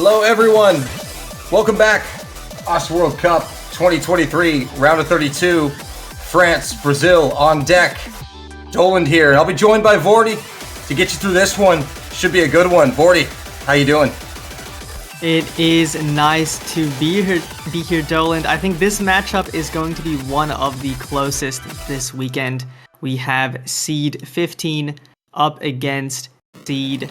Hello, everyone. Welcome back. OS World Cup 2023, round of 32. France, Brazil on deck. Doland here, and I'll be joined by Vorty to get you through this one. Should be a good one. Vorty, how you doing? It is nice to be here, Doland. I think this matchup is going to be one of the closest this weekend. We have seed 15 up against seed,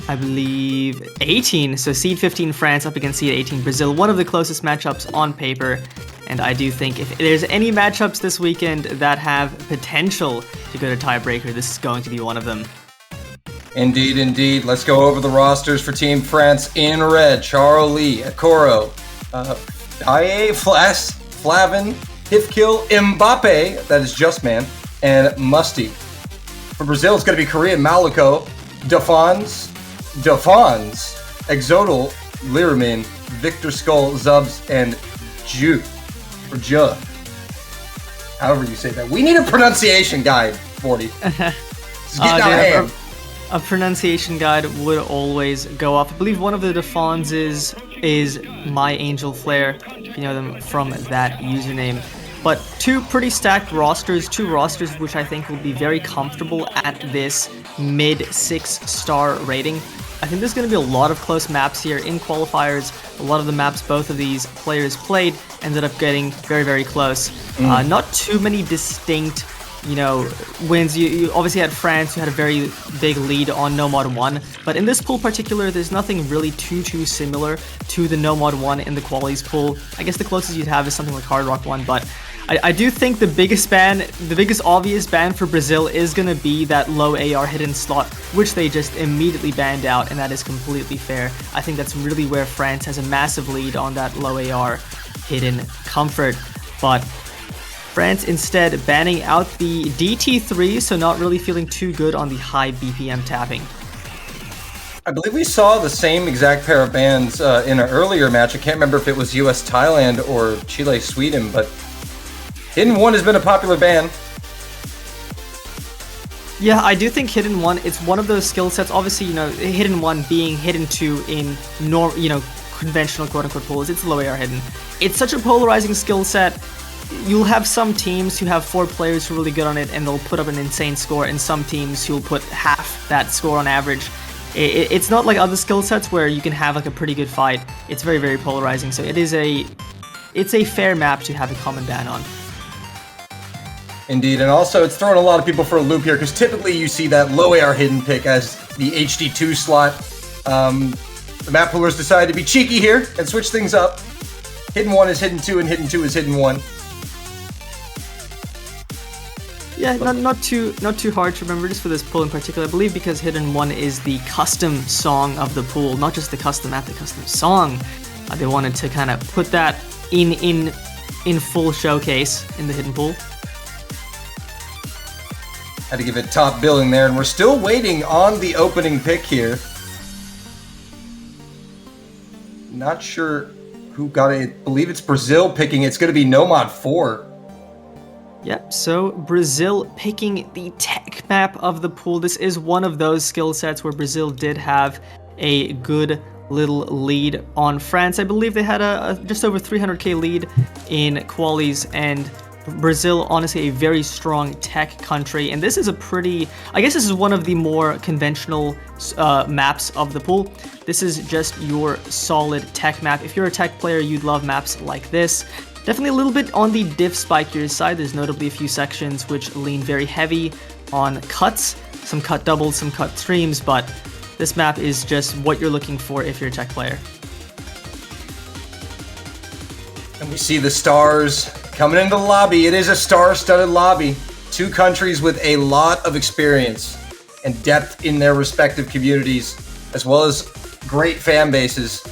I believe, 18. So seed 15 France up against seed 18 Brazil. One of the closest matchups on paper. And I do think if there's any matchups this weekend that have potential to go to tiebreaker, this is going to be one of them. Indeed, indeed. Let's go over the rosters for Team France. In red, Charlie, Akoro, Aye, Flas, Flavin, Hifkill, Mbappe, that is Just Man, and Musty. For Brazil, it's going to be Korean Maliko, Dafons, Exodal, Liramin, Victor Skull, Zubs, and Ju. Or Ju. However you say that. We need a pronunciation guide, 40. It's getting out of hand. A pronunciation guide would always go off. I believe one of the Defons is My Angel Flare, if you know them from that username. But two pretty stacked rosters, which I think will be very comfortable at this mid 6-star rating. I think there's going to be a lot of close maps here in qualifiers. A lot of the maps both of these players played ended up getting very, very close. Not too many distinct wins. You obviously had France, who had a very big lead on No Mod 1, but in this pool particular, there's nothing really too similar to the No Mod 1 in the qualies pool. I guess the closest you'd have is something like Hard Rock 1, but I do think the biggest obvious ban for Brazil is going to be that low AR hidden slot, which they just immediately banned out, and that is completely fair. I think that's really where France has a massive lead on that low AR hidden comfort, but France instead banning out the DT3, so not really feeling too good on the high BPM tapping. I believe we saw the same exact pair of bans in an earlier match. I can't remember if it was US-Thailand or Chile-Sweden, but Hidden 1 has been a popular ban. Yeah, I do think Hidden 1, it's one of those skill sets. Obviously, Hidden 1 being Hidden 2 in conventional quote-unquote pools, it's low AR hidden. It's such a polarizing skill set. You'll have some teams who have 4 players who are really good on it and they'll put up an insane score, and some teams who will put half that score on average. It's not like other skill sets where you can have like a pretty good fight. It's very, very polarizing, so it's a fair map to have a common ban on. Indeed, and also it's throwing a lot of people for a loop here, because typically you see that low AR hidden pick as the HD2 slot. The map poolers decided to be cheeky here and switch things up. Hidden 1 is Hidden 2, and Hidden 2 is Hidden 1. Yeah, not too hard to remember just for this pool in particular. I believe because Hidden 1 is the custom song of the pool, not just the custom map, the custom song. They wanted to kind of put that in full showcase in the Hidden pool. Had to give it top billing there, and we're still waiting on the opening pick here. Not sure who got it. I believe it's Brazil picking. It's going to be No Mod 4. Yep, so Brazil picking the tech map of the pool. This is one of those skill sets where Brazil did have a good little lead on France. I believe they had a just over 300k lead in qualies, and Brazil, honestly, a very strong tech country, and this is I guess this is one of the more conventional maps of the pool. This is just your solid tech map. If you're a tech player, you'd love maps like this. Definitely a little bit on the diff spikier side. There's notably a few sections which lean very heavy on cuts, some cut doubles, some cut streams, but this map is just what you're looking for if you're a tech player. And we see the stars coming into the lobby. It is a star-studded lobby. 2 countries with a lot of experience and depth in their respective communities, as well as great fan bases.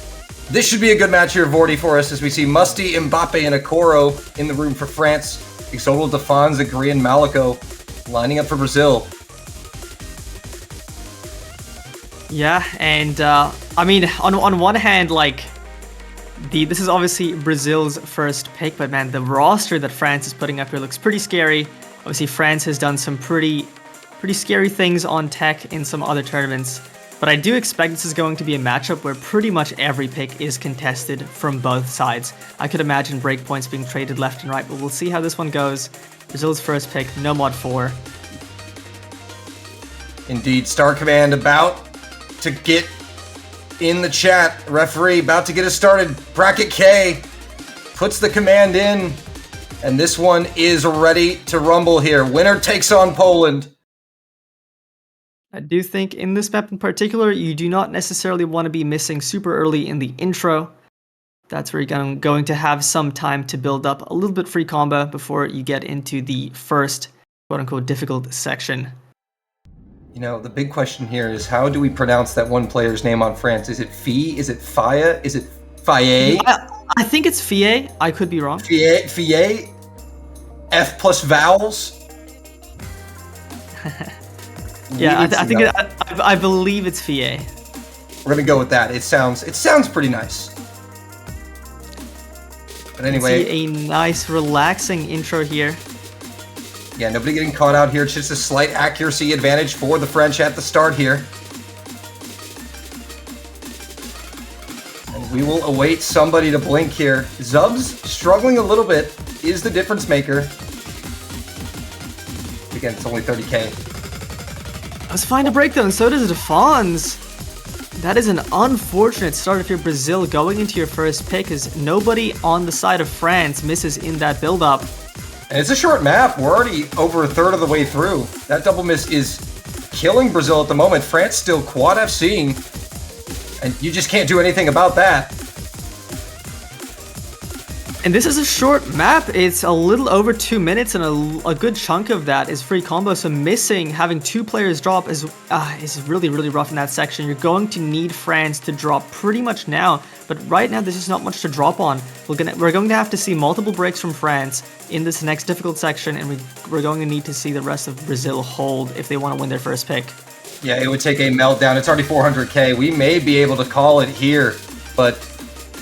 This should be a good match here, Vorty, for us, as we see Musty, Mbappe, and Akoro in the room for France. Exodal, Defons, and Korean Maliko lining up for Brazil. Yeah, and I mean, on one hand, like, this is obviously Brazil's first pick, but man, the roster that France is putting up here looks pretty scary. Obviously, France has done some pretty scary things on tech in some other tournaments, but but I do expect this is going to be a matchup where pretty much every pick is contested from both sides. I could imagine breakpoints being traded left and right, but we'll see how this one goes. Brazil's first pick, no mod 4. Indeed, Star Command about to get in the chat. Referee about to get us started. Bracket K puts the command in, and this one is ready to rumble here. Winner takes on Poland. I do think in this map in particular, you do not necessarily want to be missing super early in the intro. That's where you're going to have some time to build up a little bit free combo before you get into the first quote-unquote difficult section. You know, the big question here is how do we pronounce that one player's name on France? Is it Fie? Is it Faya? Is it Faye? I think it's Fie. I could be wrong. Fie? F plus vowels? Yeah, I believe it's Fie. We're gonna go with that. It sounds pretty nice. But anyway, see a nice relaxing intro here. Yeah, nobody getting caught out here. It's just a slight accuracy advantage for the French at the start here. And we will await somebody to blink here. Zubs struggling a little bit, is the difference maker. Again, it's only 30k. Let's find a break though, and so does Defons. That is an unfortunate start if you're Brazil going into your first pick, as nobody on the side of France misses in that build-up. And it's a short map. We're already over a third of the way through. That double miss is killing Brazil at the moment. France still quad FC'ing, and you just can't do anything about that. And this is a short map. It's a little over 2 minutes, and a good chunk of that is free combo. So having 2 players drop is really, really rough in that section. You're going to need France to drop pretty much now, but right now there's just not much to drop on. We're going to have to see multiple breaks from France in this next difficult section, and we're going to need to see the rest of Brazil hold if they want to win their first pick. Yeah, it would take a meltdown. It's already 400k. We may be able to call it here, but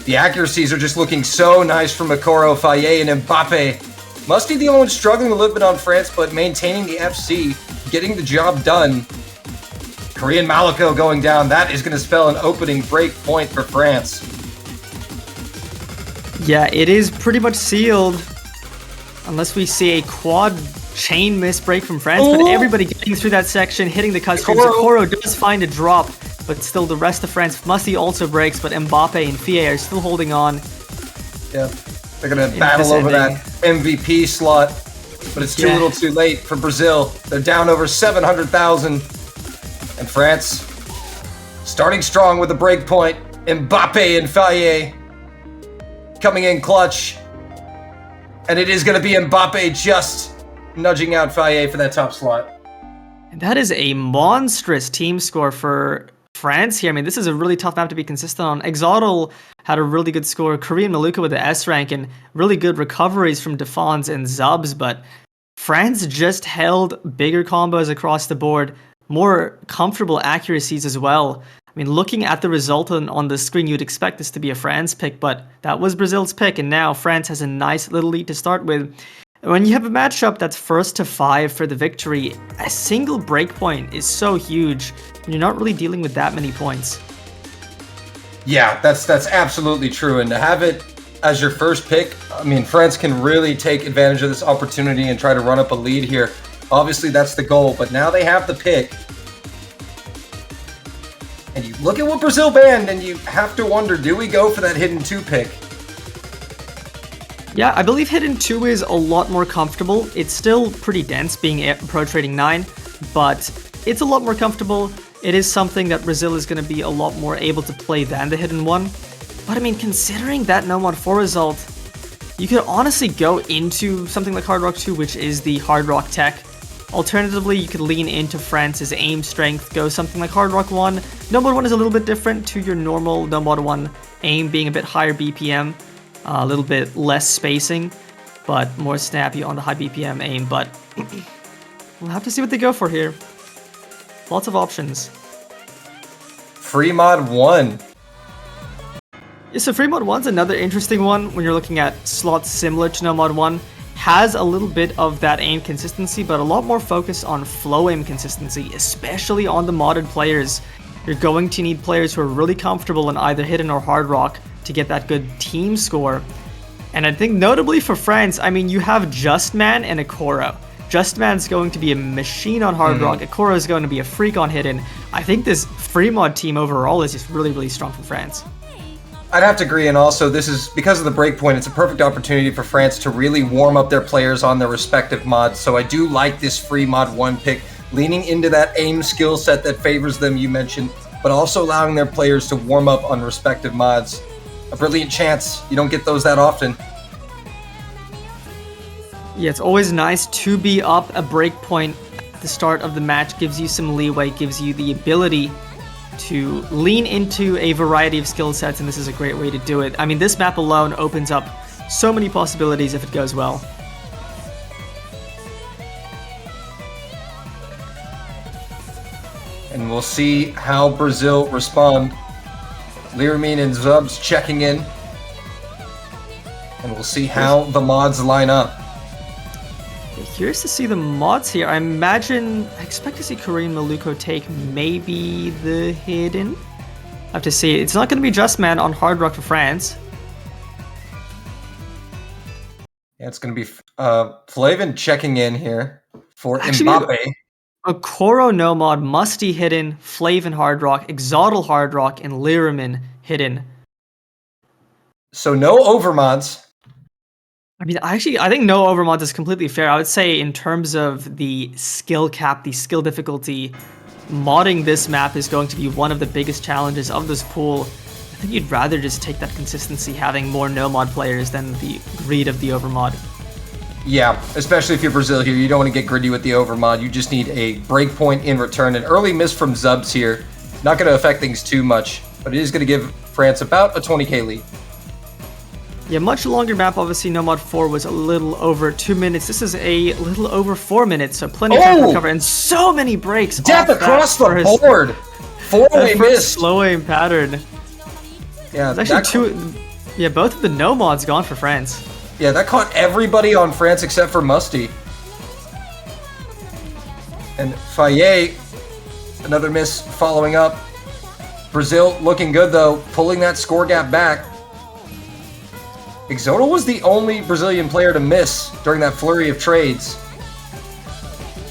the accuracies are just looking so nice from Makoro, Faye, and Mbappe. Musty the only one struggling a little bit on France, but maintaining the FC, getting the job done. Korean Maliko going down. That is going to spell an opening break point for France. Yeah, it is pretty much sealed. Unless we see a quad chain miss break from France, but everybody getting through that section, hitting the cut stream. Koro does find a drop, but still the rest of France, Musty also breaks, but Mbappe and Fie are still holding on. Yeah, they're going to battle over that MVP slot, but it's too little too late for Brazil. They're down over 700,000, and France starting strong with a break point. Mbappe and Faye coming in clutch, and it is going to be Mbappe just nudging out Faye for that top slot. And that is a monstrous team score for France here. I mean, this is a really tough map to be consistent on. Exotl had a really good score. Korean Maluka with the S rank and really good recoveries from Defons and Zubs, but France just held bigger combos across the board, more comfortable accuracies as well. I mean, looking at the result on the screen, you'd expect this to be a France pick, but that was Brazil's pick, and now France has a nice little lead to start with. When you have a matchup that's 1st to 5 for the victory, a single breakpoint is so huge. You're not really dealing with that many points. Yeah, that's absolutely true. And to have it as your first pick, I mean, France can really take advantage of this opportunity and try to run up a lead here. Obviously, that's the goal, but now they have the pick. And you look at what Brazil banned, and you have to wonder, do we go for that hidden 2 pick? Yeah, I believe Hidden 2 is a lot more comfortable. It's still pretty dense, being Pro Trading 9, but it's a lot more comfortable. It is something that Brazil is going to be a lot more able to play than the Hidden 1. But I mean, considering that no mod 4 result, you could honestly go into something like Hard Rock 2, which is the Hard Rock tech. Alternatively, you could lean into France's aim strength, go something like Hard Rock 1. No mod 1 is a little bit different to your normal no mod 1 aim, being a bit higher BPM. A little bit less spacing, but more snappy on the high BPM aim, but we'll have to see what they go for here. Lots of options. Free mod 1. Yeah, so Free mod 1's another interesting one when you're looking at slots similar to no mod 1. Has a little bit of that aim consistency, but a lot more focus on flow aim consistency, especially on the modded players. you're going to need players who are really comfortable in either Hidden or Hard Rock to get that good team score. And I think notably for France, I mean, you have Justman and Akoro. Justman's going to be a machine on Hard Rock. Akoro is going to be a freak on Hidden. I think this free mod team overall is just really, really strong for France. I'd have to agree, and also this is, because of the breakpoint, it's a perfect opportunity for France to really warm up their players on their respective mods. So I do like this free mod 1 pick, leaning into that aim skill set that favors them, you mentioned, but also allowing their players to warm up on respective mods. A brilliant chance. You don't get those that often. Yeah, it's always nice to be up a breakpoint at the start of the match. Gives you some leeway, gives you the ability to lean into a variety of skill sets, and this is a great way to do it. I mean, this map alone opens up so many possibilities if it goes well. And we'll see how Brazil respond. Liramin and Zubs checking in. And we'll see how the mods line up. Curious to see the mods here. I expect to see Korean Maluko take maybe the Hidden. I have to see. It's not going to be Justman on Hard Rock for France. Yeah, it's going to be Flavin checking in here for Mbappe. Akoro no mod, Musty Hidden, Flavin Hard Rock, Exodal Hard Rock, and Liramin Hidden. So no overmods. I mean, I think no overmods is completely fair. I would say in terms of the skill cap, the skill difficulty, modding this map is going to be one of the biggest challenges of this pool. I think you'd rather just take that consistency, having more no-mod players than the greed of the overmod. Yeah, especially if you're Brazil here, you don't want to get greedy with the overmod. You just need a breakpoint in return. An early miss from Zubs here. Not going to affect things too much, but it is going to give France about a 20k lead. Yeah, much longer map. Obviously, No Mod 4 was a little over 2 minutes. This is a little over 4 minutes, so plenty of time to recover, and so many breaks. Death across the board. 4-way miss. Slow aim pattern. Yeah, it's actually yeah, both of the No Mods gone for France. Yeah, that caught everybody on France except for Musty. And Faye, another miss following up. Brazil looking good though, pulling that score gap back. Exodal was the only Brazilian player to miss during that flurry of trades.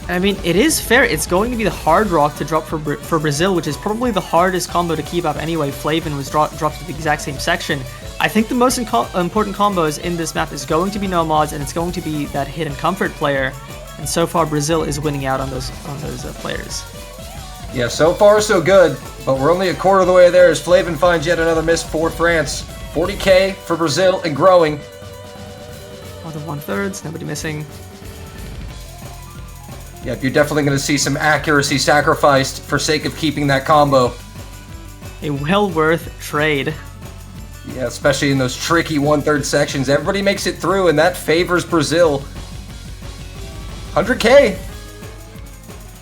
I mean, it is fair. It's going to be the Hard Rock to drop for Brazil, which is probably the hardest combo to keep up anyway. Flavin was dropped to the exact same section. I think the most important combos in this map is going to be no mods, and it's going to be that hidden comfort player. And so far, Brazil is winning out on those players. Yeah, so far so good, but we're only a quarter of the way there as Flavin finds yet another miss for France. 40k for Brazil and growing. Other 1/3, nobody missing. Yeah, you're definitely going to see some accuracy sacrificed for sake of keeping that combo. A well worth trade. Yeah, especially in those tricky 1/3 sections. Everybody makes it through, and that favors Brazil. 100k.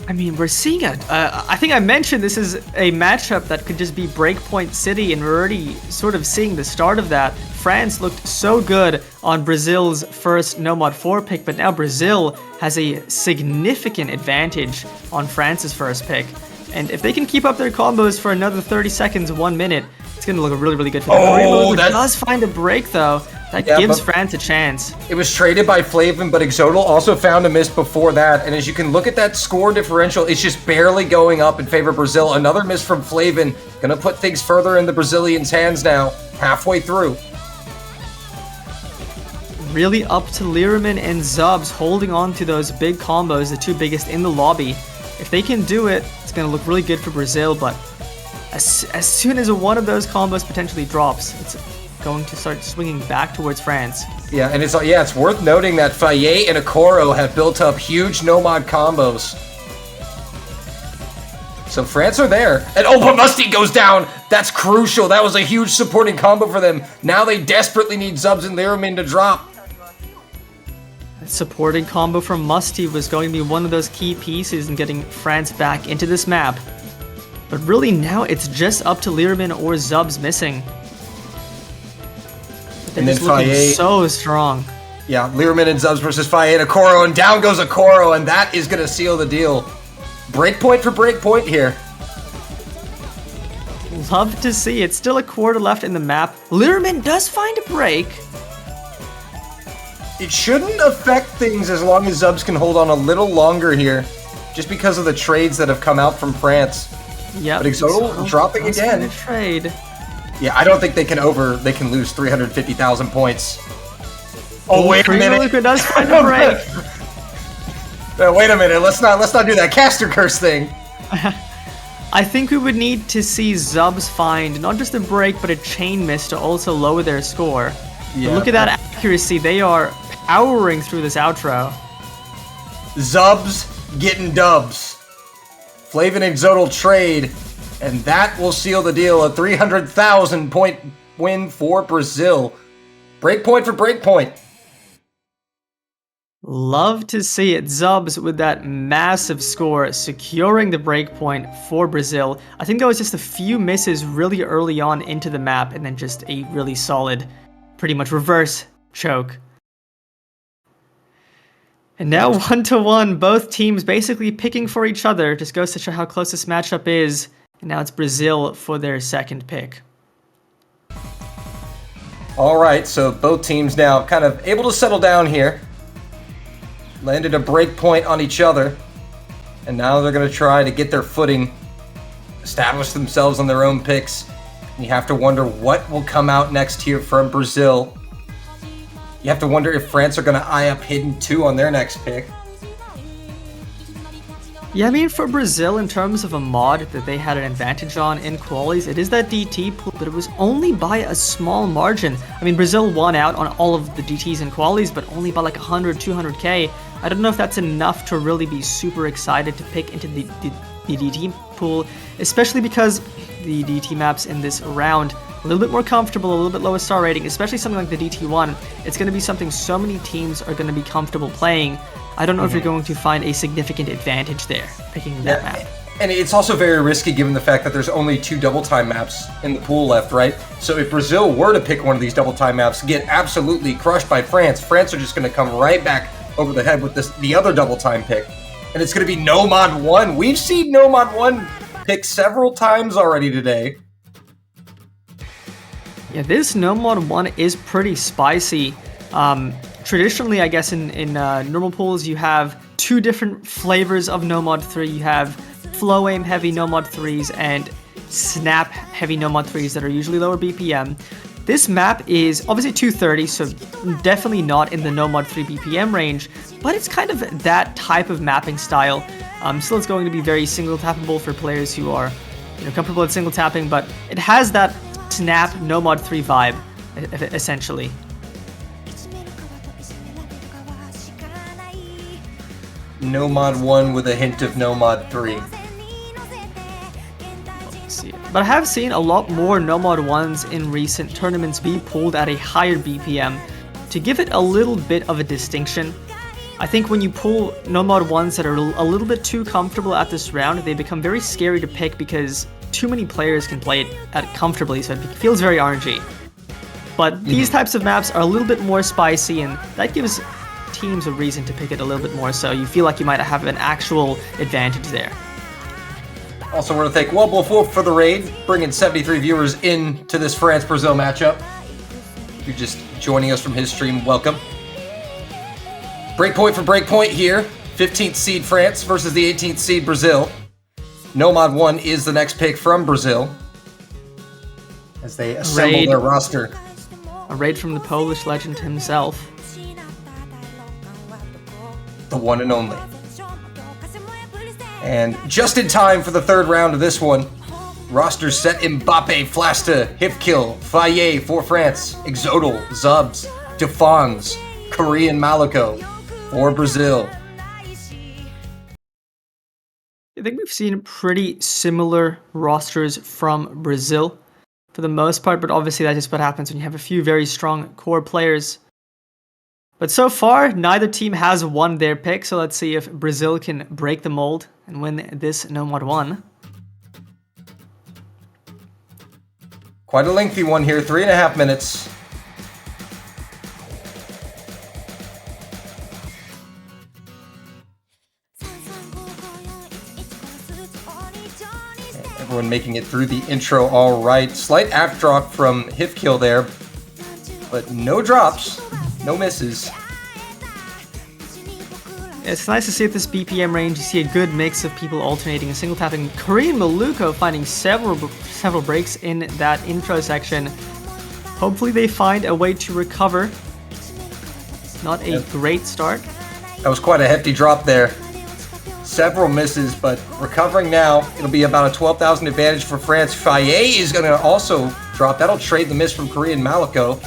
I mean, we're seeing I think I mentioned this is a matchup that could just be Breakpoint City, and we're already sort of seeing the start of that. France looked so good on Brazil's first No Mod 4 pick, but now Brazil has a significant advantage on France's first pick. And if they can keep up their combos for another 30 seconds, 1 minute, it's going to look really, really good for them. Oh, that does find a break, though. That gives France a chance. It was traded by Flavin, but Exodal also found a miss before that. And as you can look at that score differential, it's just barely going up in favor of Brazil. Another miss from Flavin. Going to put things further in the Brazilians' hands now, halfway through. Really up to Liramin and Zubs holding on to those big combos, the two biggest in the lobby. If they can do it, it's going to look really good for Brazil, but as soon as one of those combos potentially drops, it's going to start swinging back towards France. Yeah, and it's worth noting that Faye and Akoro have built up huge no-mod combos. So France are there. And but Musty goes down. That's crucial. That was a huge supporting combo for them. Now they desperately need Zubs and Liramin to drop. That supporting combo from Musty was going to be one of those key pieces in getting France back into this map. But really now it's just up to Liramin or Zubs missing. They're just looking so strong. Yeah, Liramin and Zubs versus Faye and Akoro, and down goes Akoro, and that is going to seal the deal. Breakpoint for breakpoint here. Love to see it. Still a quarter left in the map. Litterman does find a break. It shouldn't affect things as long as Zubs can hold on a little longer here, just because of the trades that have come out from France. Yeah, but Exodal dropping again. Trade. Yeah, I don't think they can lose 350,000 points. Oh, wait a minute. Luca does find a break. No, wait a minute. Let's not do that caster curse thing. I think we would need to see Zubs find not just a break, but a chain miss to also lower their score. Yeah, look at that accuracy. They are powering through this outro. Zubs getting dubs. Flav and Exodal trade, and that will seal the deal. A 300,000 point win for Brazil. Breakpoint for breakpoint. Love to see it. Zubs with that massive score, securing the breakpoint for Brazil. I think there was just a few misses really early on into the map, and then just a really solid, pretty much reverse choke. And now 1-1, both teams basically picking for each other. Just goes to show how close this matchup is. And now it's Brazil for their second pick. All right, so both teams now kind of able to settle down here. Landed a break point on each other. And now they're going to try to get their footing, establish themselves on their own picks. And you have to wonder what will come out next here from Brazil. You have to wonder if France are going to eye up Hidden 2 on their next pick. Yeah, I mean, for Brazil, in terms of a mod that they had an advantage on in qualies, it is that DT pool, but it was only by a small margin. I mean, Brazil won out on all of the DTs and qualies, but only by like 100, 200k. I don't know if that's enough to really be super excited to pick into the DT pool, especially because the DT maps in this round a little bit more comfortable, a little bit lower star rating, especially something like the DT1. It's going to be something so many teams are going to be comfortable playing. I don't know if you're going to find a significant advantage there, picking that map. And it's also very risky given the fact that there's only 2 double time maps in the pool left, right? So if Brazil were to pick one of these double time maps, get absolutely crushed by France, France are just going to come right back over the head with the other double time pick. And it's going to be No Mod 1. We've seen No Mod 1 pick several times already today. Yeah, this No Mod 1 is pretty spicy. Traditionally, I guess in normal pools, you have 2 different flavors of No Mod 3. You have flow aim heavy No Mod 3s and snap heavy No Mod 3s that are usually lower BPM. This map is obviously 230, so definitely not in the No Mod 3 BPM range, but it's kind of that type of mapping style. Still, it's going to be very single tappable for players who are comfortable at single tapping, but it has that snap No Mod 3 vibe, essentially. No Mod 1 with a hint of No Mod 3. Let's see. But I have seen a lot more No Mod 1s in recent tournaments be pulled at a higher BPM to give it a little bit of a distinction. I think when you pull No Mod 1s that are a little bit too comfortable at this round, they become very scary to pick because too many players can play it comfortably, so it feels very RNG. But these types of maps are a little bit more spicy, and that gives teams a reason to pick it a little bit more, so you feel like you might have an actual advantage there. Also want to thank Wobble for the raid, bringing 73 viewers into this France-Brazil matchup. If you're just joining us from his stream, welcome. Breakpoint for breakpoint here. 15th seed France versus the 18th seed Brazil. No Mod 1 is the next pick from Brazil as they assemble their roster. A raid from the Polish legend himself. The one and only. And just in time for the third round of this one, roster set Mbappe, Flasta, Hifkill, Faye for France, Exodal, Zubs, Defons, Korean Maliko for Brazil. I think we've seen pretty similar rosters from Brazil for the most part, but obviously that's just what happens when you have a few very strong core players. But so far, neither team has won their pick, so let's see if Brazil can break the mold and win this No Mod 1. Quite a lengthy one here, 3.5 minutes. Everyone making it through the intro all right. Slight app drop from Hifkill there, but no drops, no misses. It's nice to see at this BPM range, you see a good mix of people alternating and single tapping. Korean Maluko finding several breaks in that intro section. Hopefully they find a way to recover. Not a great start. That was quite a hefty drop there. Several misses, but recovering now. It'll be about a 12,000 advantage for France. Faye is going to also drop. That'll trade the miss from Korean Maluko.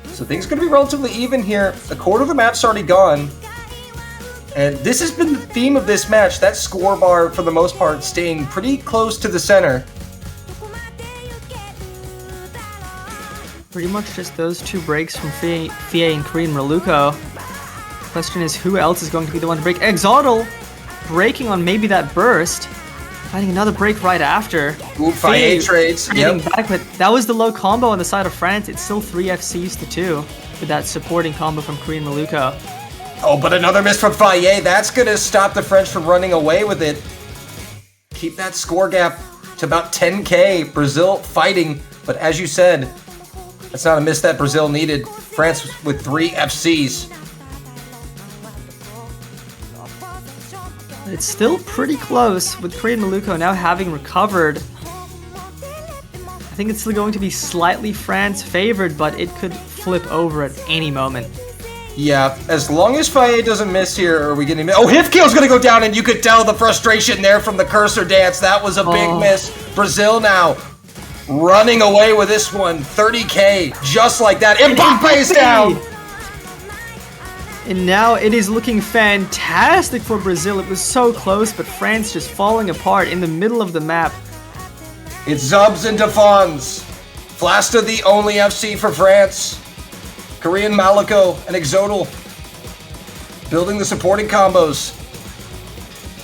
So things are going to be relatively even here. A quarter of the map's already gone. And this has been the theme of this match. That score bar, for the most part, staying pretty close to the center. Pretty much just those two breaks from Faye and Korean Maluko. Question is, who else is going to be the one to break? Exotl breaking on maybe that burst. Finding another break right after. Ooh, Faye trades. Yep. Back, but that was the low combo on the side of France. It's still 3 FCs to 2 with that supporting combo from Korean Maluko. Oh, but another miss from Faye. That's going to stop the French from running away with it. Keep that score gap to about 10k. Brazil fighting, but as you said, that's not a miss that Brazil needed. France with 3 FCs. It's still pretty close with Korean Maluko now having recovered. I think it's still going to be slightly France favored, but it could flip over at any moment. Yeah, as long as Faye doesn't miss here, are we getting... Oh, Hifkill's going to go down, and you could tell the frustration there from the cursor dance. That was a big miss. Brazil now running away with this one. 30k, just like that. Mbappe is down! And now it is looking fantastic for Brazil. It was so close, but France just falling apart in the middle of the map. It's Zubs and Defons. Flasta the only FC for France. Korean Maluko and Exotl building the supporting combos.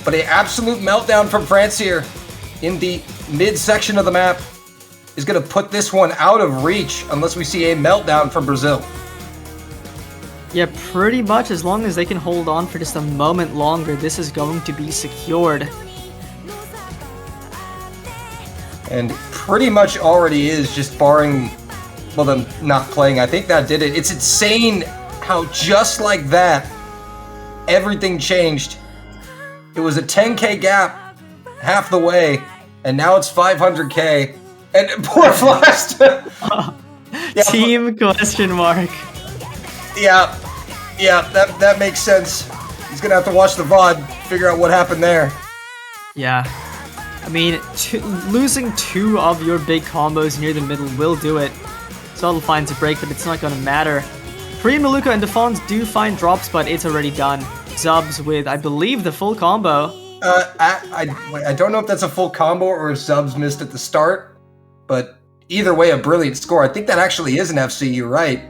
But an absolute meltdown from France here in the mid-section of the map is going to put this one out of reach unless we see a meltdown from Brazil. Yeah, pretty much as long as they can hold on for just a moment longer, this is going to be secured. And pretty much already is, just barring, well, them not playing. I think that did it. It's insane how just like that, everything changed. It was a 10k gap half the way, and now it's 500k. And poor Flasta. Team question mark. Yeah, that makes sense. He's gonna have to watch the VOD, figure out what happened there. Yeah. I mean, losing 2 of your big combos near the middle will do it. Zotl finds a break, but it's not going to matter. Korean Maluko and Defons do find drops, but it's already done. Zubs with, I believe, the full combo. I don't know if that's a full combo or if Zubs missed at the start, but either way, a brilliant score. I think that actually is an FC, you're right.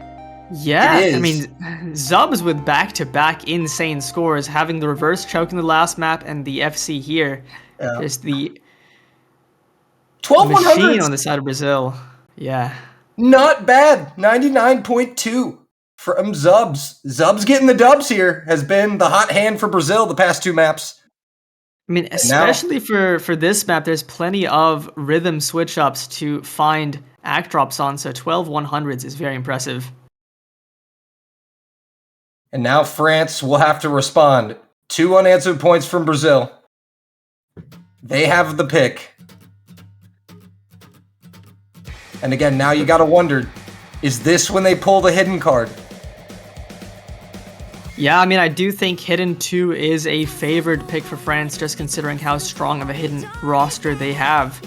Yeah, I mean, Zubs with back-to-back insane scores, having the reverse choke in the last map and the FC here. Yeah. Just the 12,100 machine on the side of Brazil. Yeah. Not bad. 99.2 from Zubs. Zubs getting the dubs here has been the hot hand for Brazil the past 2 maps. I mean, especially for this map, there's plenty of rhythm switch-ups to find act drops on, so 12/100s is very impressive. And now France will have to respond. 2 unanswered points from Brazil. They have the pick. And again, now you gotta wonder, is this when they pull the hidden card? Yeah, I mean, I do think Hidden 2 is a favored pick for France, just considering how strong of a Hidden roster they have.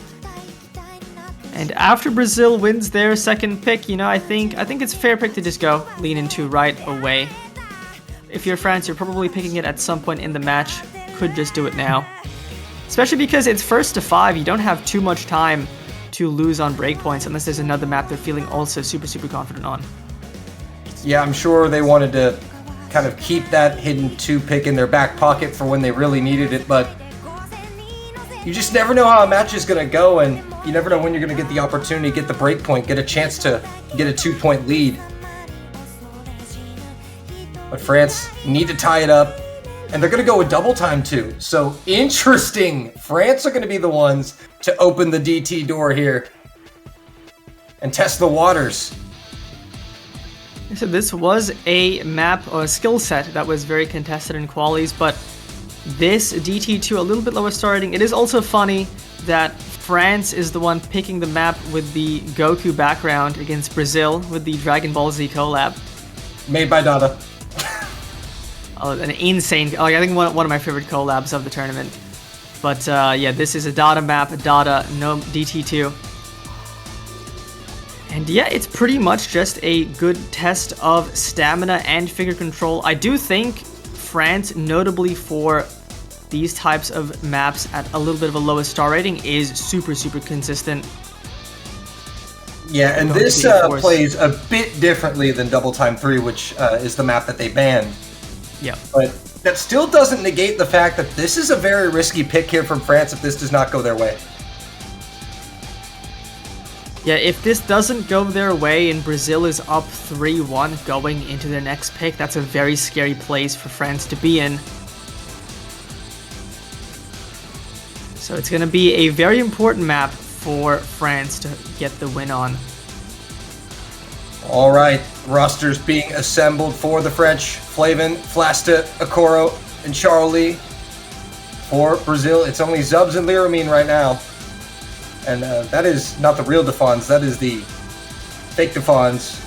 And after Brazil wins their second pick, you know, I think it's a fair pick to just go lean into right away. If you're France, you're probably picking it at some point in the match. Could just do it now. Especially because it's first to 5, you don't have too much time to lose on breakpoints unless there's another map they're feeling also super confident on. Yeah, I'm sure they wanted to kind of keep that Hidden 2 pick in their back pocket for when they really needed it, but you just never know how a match is going to go, and you never know when you're going to get the opportunity to get the breakpoint, get a chance to get a 2-point lead. But France need to tie it up. And they're going to go with double time too. So interesting. France are going to be the ones to open the DT door here and test the waters. So this was a map or a skill set that was very contested in qualies, but this DT2 a little bit lower star rating. It is also funny that France is the one picking the map with the Goku background against Brazil with the Dragon Ball Z collab. Made by Dada. Oh, an insane, like I think one of my favorite collabs of the tournament. But yeah, this is a Dada map, Dada, no DT2. And yeah, it's pretty much just a good test of stamina and finger control. I do think France, notably for these types of maps at a little bit of a lower star rating, is super consistent. Yeah, and this plays a bit differently than Double Time 3, which is the map that they banned. Yeah. But that still doesn't negate the fact that this is a very risky pick here from France if this does not go their way. Yeah, if this doesn't go their way and Brazil is up 3-1 going into their next pick, that's a very scary place for France to be in. So it's going to be a very important map for France to get the win on. All right, rosters being assembled for the French. Flavin, Flasta, Okoro, and Charlie. For Brazil, it's only Zubs and Liramine right now. And that is not the real Defons, that is the fake Defons.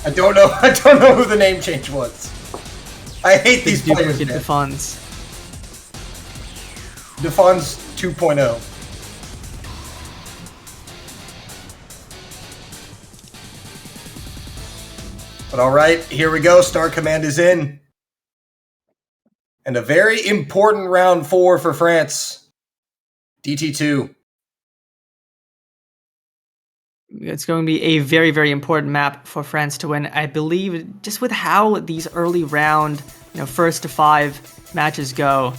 I don't know who the name change was. I hate these players, man. Defons. Defons 2.0. But all right, here we go. Star Command is in. And a very important round 4 for France. DT2. It's going to be a very important map for France to win. I believe just with how these early round, first to 5 matches go,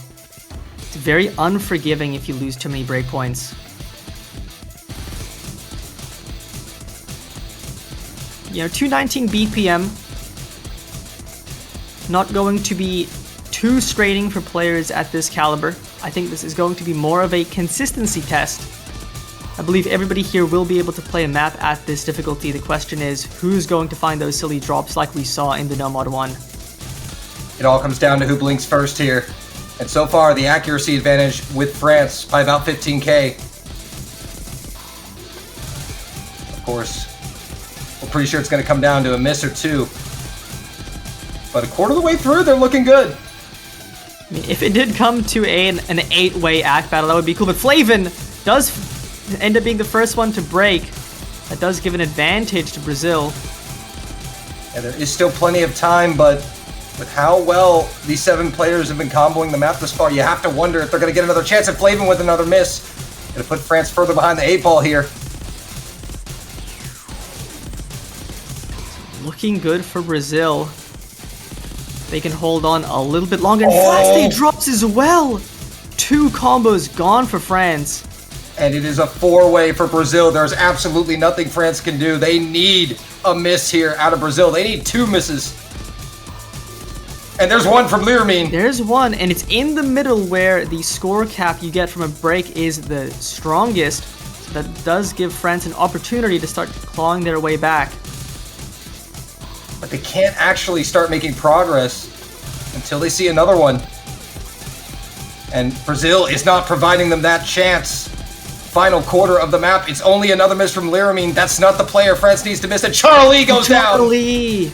it's very unforgiving if you lose too many breakpoints. 219 BPM. Not going to be too straining for players at this caliber. I think this is going to be more of a consistency test. I believe everybody here will be able to play a map at this difficulty. The question is, who's going to find those silly drops like we saw in the No Mod 1? It all comes down to who blinks first here. And so far, the accuracy advantage with France by about 15k. Of course, we're pretty sure it's going to come down to a miss or two. But a quarter of the way through, they're looking good. I mean, if it did come to an 8-way act battle, that would be cool. But Flavin does end up being the first one to break. That does give an advantage to Brazil. Yeah, there is still plenty of time, but with how well these 7 players have been comboing the map this far, you have to wonder if they're going to get another chance at Flavin with another miss. Going to put France further behind the 8 ball here. Looking good for Brazil. They can hold on a little bit longer. And Flasta drops as well. 2 combos gone for France. And it is a 4-way for Brazil. There's absolutely nothing France can do. They need a miss here out of Brazil. They need 2 misses. And there's one from Liramine. There's one, and it's in the middle where the score cap you get from a break is the strongest. So that does give France an opportunity to start clawing their way back. But they can't actually start making progress until they see another one. And Brazil is not providing them that chance. Final quarter of the map. It's only another miss from Liramine. That's not the player France needs to miss. And Charlie goes down. Charlie!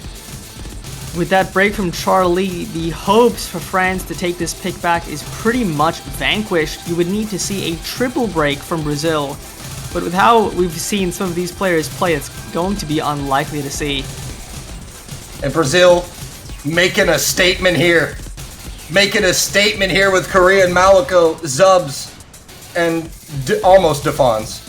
With that break from Charlie, the hopes for France to take this pick back is pretty much vanquished. You would need to see a triple break from Brazil. But with how we've seen some of these players play, it's going to be unlikely to see. And Brazil making a statement here. Making a statement here with Korea and Maliko, Zubs, and almost Defons.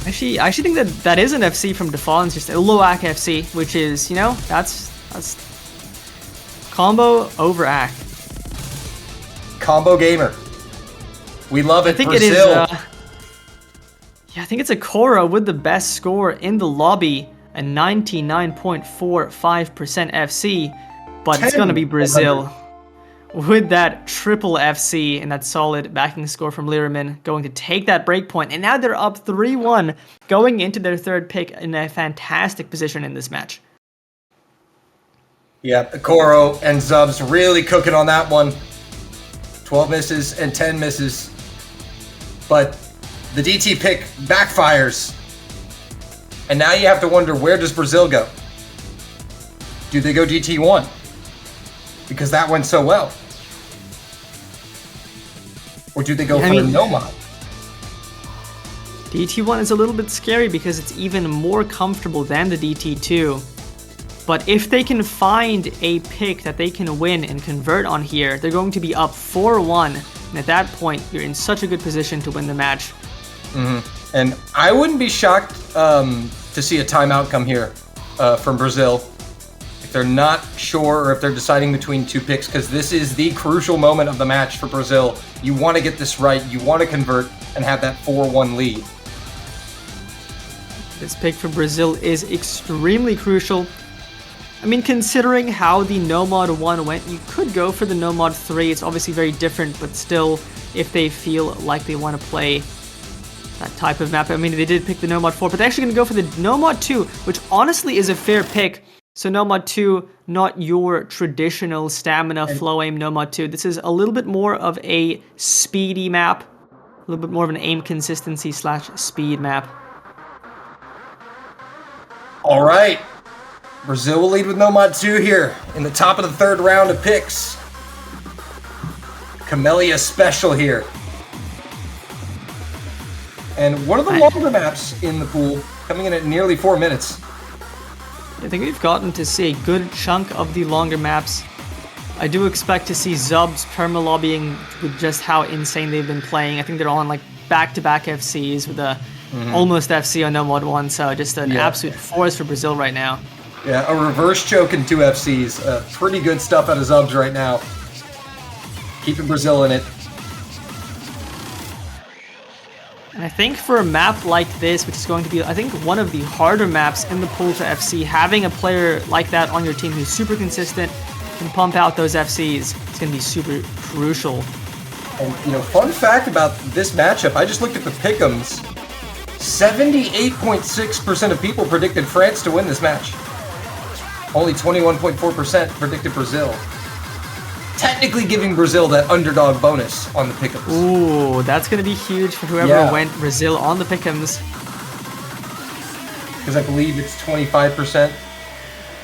Actually, I actually think that is an FC from Defons, just a low-ack FC, which is, that's combo over ack. Combo gamer. We love it, I think Brazil. it is, yeah, I think it's Okoro with the best score in the lobby. and 99.45% FC, but it's 10 going to be Brazil 100. with that triple FC and that solid backing score from Learman going to take that break point. And now they're up 3-1 going into their third pick in a fantastic position in this match. Yeah, Okoro and Zubs really cooking on that one. 12 misses and 10 misses. But the DT pick backfires. And now you have to wonder, where does Brazil go? Do they go DT1? Because that went so well. Or do they go for the Nomad? DT1 is a little bit scary because it's even more comfortable than the DT2. But if they can find a pick that they can win and convert on here, they're going to be up 4-1. And at that point, you're in such a good position to win the match. Mm-hmm. And I wouldn't be shocked to see a timeout come here from Brazil. If they're not sure or if they're deciding between two picks, because this is the crucial moment of the match for Brazil. You want to get this right. You want to convert and have that 4-1 lead. This pick for Brazil is extremely crucial. I mean, considering how the Nomad 1 went, you could go for the Nomad 3. It's obviously very different, but still, if they feel like they want to play that type of map. I mean, they did pick the Nomad 4, but they're actually going to go for the Nomad 2, which honestly is a fair pick. So Nomad 2, not your traditional stamina flow aim Nomad 2. This is a little bit more of a speedy map, a little bit more of an aim consistency / speed map. All right. Brazil will lead with Nomad 2 here in the top of the third round of picks. Camellia special here. And one of the longer maps in the pool, coming in at nearly 4 minutes. I think we've gotten to see a good chunk of the longer maps. I do expect to see Zubs perma-lobbying with just how insane they've been playing. I think they're on like back-to-back FCs with a almost FC on Nomad 1, so just an absolute force for Brazil right now. Yeah, a reverse choke and 2 FCs. Pretty good stuff out of Zubs right now. Keeping Brazil in it. And I think for a map like this, which is going to be, I think, one of the harder maps in the pool to FC, having a player like that on your team who's super consistent, can pump out those FCs, it's going to be super crucial. And, fun fact about this matchup, I just looked at the pick'ems. 78.6% of people predicted France to win this match. Only 21.4% predicted Brazil. Technically giving Brazil that underdog bonus on the pick'ems. Ooh, that's going to be huge for whoever went Brazil on the pick'ems. Because I believe it's 25%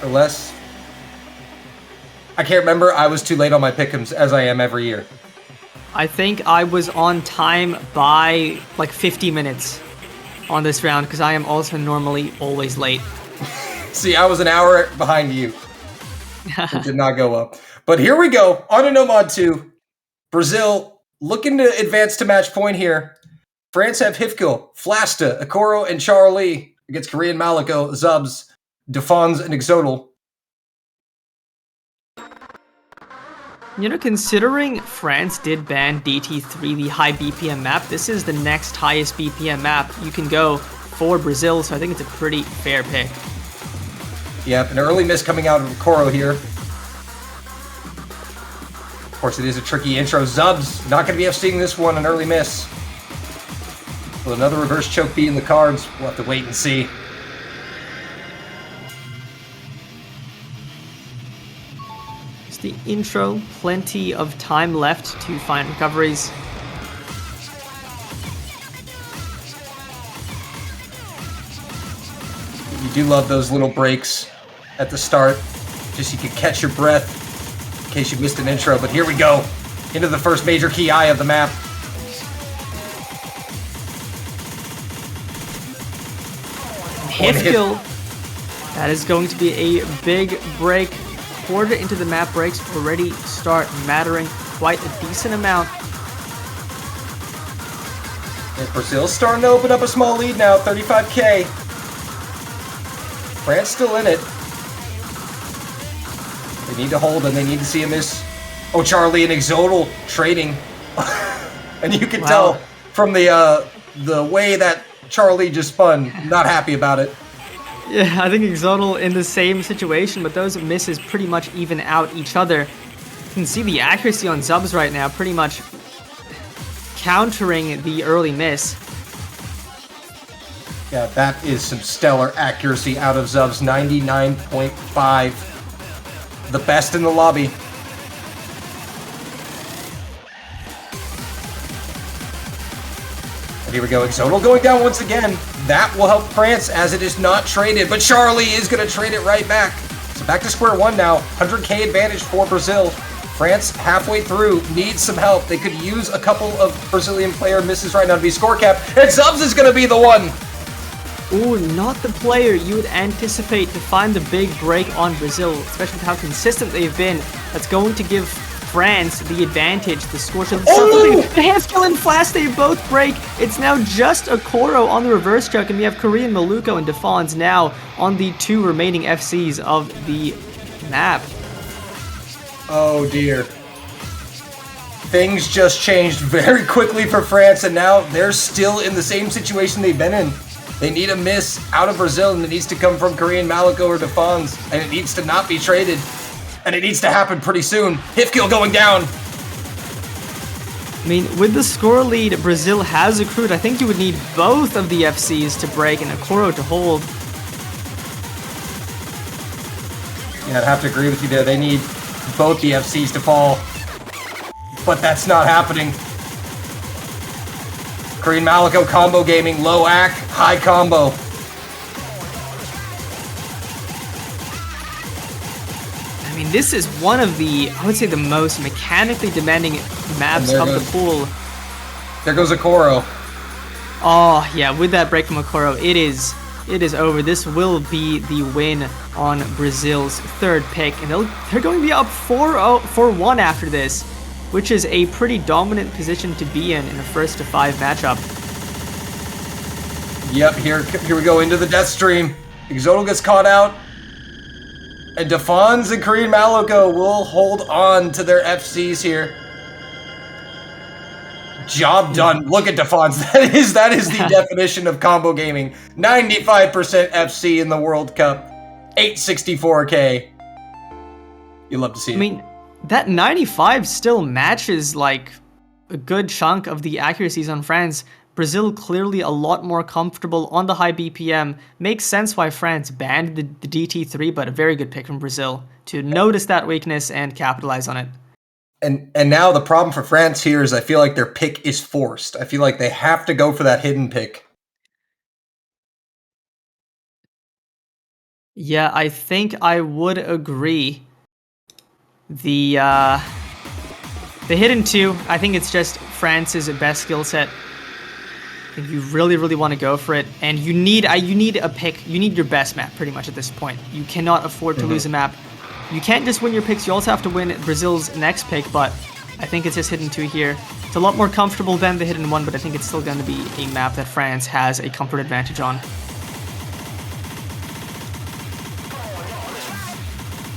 or less. I can't remember. I was too late on my pick'ems, as I am every year. I think I was on time by like 50 minutes on this round, because I am also normally always late. See, I was an hour behind you. It did not go up. But here we go. On to Nomad 2. Brazil looking to advance to match point here. France have Hifkil, Flasta, Okoro, and Charlie against Korean Maliko, Zubs, Defons, and Exodal. Considering France did ban DT3, the high BPM map, this is the next highest BPM map you can go for Brazil, so I think it's a pretty fair pick. Yep, an early miss coming out of Okoro here. Of course, it is a tricky intro. Zubs not going to be FCing this one, an early miss. Will another reverse choke be in the cards? We'll have to wait and see. It's the intro, plenty of time left to find recoveries. You do love those little breaks at the start, just so you can catch your breath in case you missed an intro. But here we go, into the first major key eye of the map. Hifkil. That is going to be a big break. Quarter into the map breaks already start mattering quite a decent amount. And Brazil's starting to open up a small lead now, 35k. France still in it. They need to hold and they need to see a miss. Oh, Charlie and Exodal trading. And you can tell from the way that Charlie just spun, not happy about it. Yeah, I think Exodal in the same situation, but those misses pretty much even out each other. You can see the accuracy on Zubs right now pretty much countering the early miss. Yeah, that is some stellar accuracy out of Zubs. 99.5. The best in the lobby. And here we go, Exodal going down once again. That will help France as it is not traded, but Charlie is going to trade it right back. So back to square one now. 100k advantage for Brazil. France halfway through needs some help. They could use a couple of Brazilian player misses right now to be score cap, and Zubs is going to be the one. Ooh, not the player you would anticipate to find the big break on Brazil, especially with how consistent they've been. That's going to give France the advantage. The score should the hand skill and Flash, they both break. It's now just a Koro on the reverse choke, and we have Korean Maluko and Defons now on the 2 remaining FCs of the map. Oh dear. Things just changed very quickly for France, and now they're still in the same situation they've been in. They need a miss out of Brazil, and it needs to come from Korean Maluko or Defons, and it needs to not be traded. And it needs to happen pretty soon. Hifkill going down. I mean, with the score lead Brazil has accrued, I think you would need both of the FCs to break and a Koro to hold. Yeah, I'd have to agree with you there. They need both the FCs to fall. But that's not happening. Korean Maluko combo gaming, low AC, high combo. I mean, this is one of the, I would say, the most mechanically demanding maps of the pool. There goes a Koro. Oh, yeah, with that break from a Koro, it is over. This will be the win on Brazil's 3rd pick, and they're going to be up 4-1 after this, which is a pretty dominant position to be in a 1st to 5 matchup. Yep, here we go into the death stream. Exodal gets caught out. And Defons and Korean Maluko will hold on to their FCs here. Job done. Look at Defons. That is the definition of combo gaming. 95% FC in the World Cup. 864k. You love to see it. I mean, that 95 still matches like a good chunk of the accuracies on France. Brazil clearly a lot more comfortable on the high BPM. Makes sense why France banned the DT3, but a very good pick from Brazil to notice that weakness and capitalize on it. And now the problem for France here is I feel like their pick is forced. I feel like they have to go for that hidden pick. Yeah, I think I would agree. The hidden 2, I think it's just France's best skill set. I think you really want to go for it, and you need a pick. You need your best map pretty much at this point. You cannot afford to lose a map. You can't just win your picks. You also have to win Brazil's next pick, but I think it's just hidden 2 here. It's a lot more comfortable than the hidden 1, but I think it's still going to be a map that France has a comfort advantage on.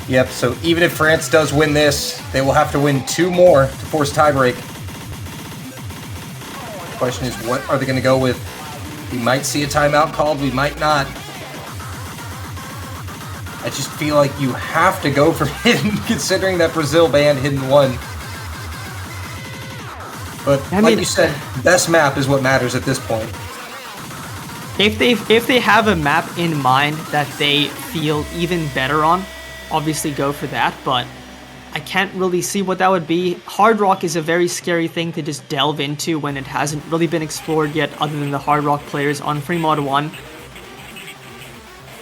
Yep, so even if France does win this, they will have to win 2 more to force tiebreak. The question is, what are they going to go with? We might see a timeout called, we might not. I just feel like you have to go for hidden, considering that Brazil banned hidden 1. But like you said, best map is what matters at this point. If they have a map in mind that they feel even better on, obviously go for that, but I can't really see what that would be. Hard Rock is a very scary thing to just delve into when it hasn't really been explored yet other than the Hard Rock players on Free Mod 1.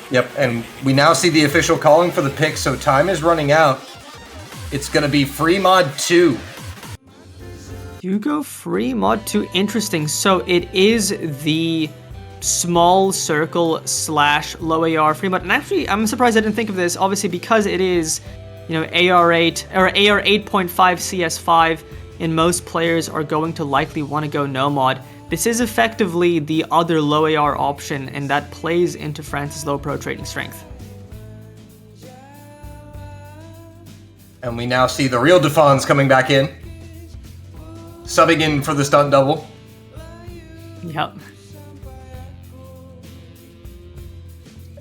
Yep, and we now see the official calling for the pick, so time is running out. It's going to be Free Mod 2. You go Free Mod 2. Interesting. So it is the small circle / low AR Free Mod. And actually, I'm surprised I didn't think of this, obviously, because it is, AR8 or AR 8.5 CS5, and most players are going to likely want to go no mod. This is effectively the other low AR option, and that plays into France's low pro trading strength. And we now see the real Defons coming back in. Subbing in for the stunt double. Yep.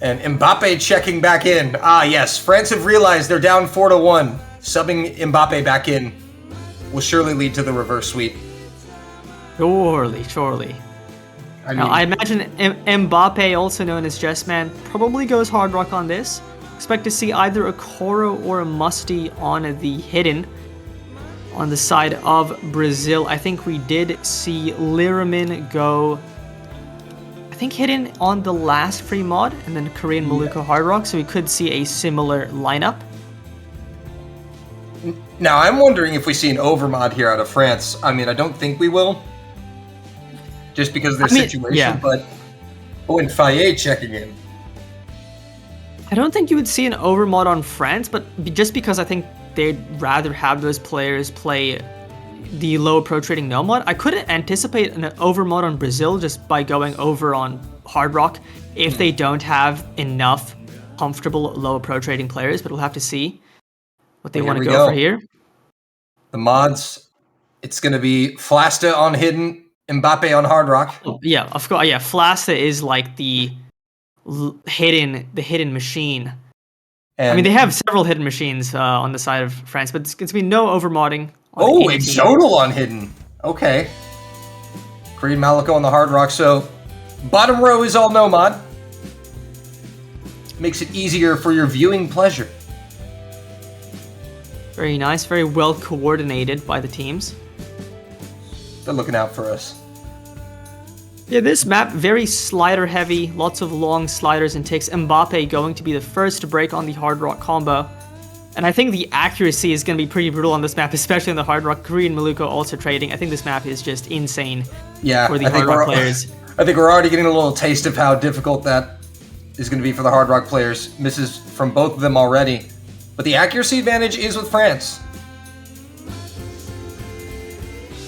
And Mbappe checking back in. Ah, yes. France have realized they're down 4-1. Subbing Mbappe back in will surely lead to the reverse sweep. Surely. I imagine Mbappe, also known as Jessman, probably goes hard rock on this. Expect to see either a Koro or a Musty on the hidden. On the side of Brazil, I think we did see Liramin go, I think, hidden on the last free mod, and then Korean Maluko hard rock, so we could see a similar lineup. Now, I'm wondering if we see an overmod here out of France. I mean, I don't think we will, just because of their situation, yeah. But and Faye checking in. I don't think you would see an overmod on France, but just because I think they'd rather have those players play the low approach rating no mod. I couldn't anticipate an overmod on Brazil just by going over on hard rock if they don't have enough comfortable low approach rating players, but we'll have to see what they want to go for here. The mods, it's going to be Flasta on hidden, Mbappe on hard rock. Oh, yeah, of course. Yeah, Flasta is like the hidden machine. And I mean, they have several hidden machines on the side of France, but it's going to be no overmodding. Oh, it's Jodel on hidden. Okay. Korean Maluko on the hard rock. So bottom row is all no mod. Makes it easier for your viewing pleasure. Very nice, very well coordinated by the teams. They're looking out for us. Yeah, this map, very slider heavy, lots of long sliders and ticks. Mbappe going to be the first to break on the hard rock combo. And I think the accuracy is going to be pretty brutal on this map, especially on the hard rock. Korean Maluko also trading. I think this map is just insane for the hard rock players. I think we're already getting a little taste of how difficult that is going to be for the hard rock players. Misses from both of them already. But the accuracy advantage is with France.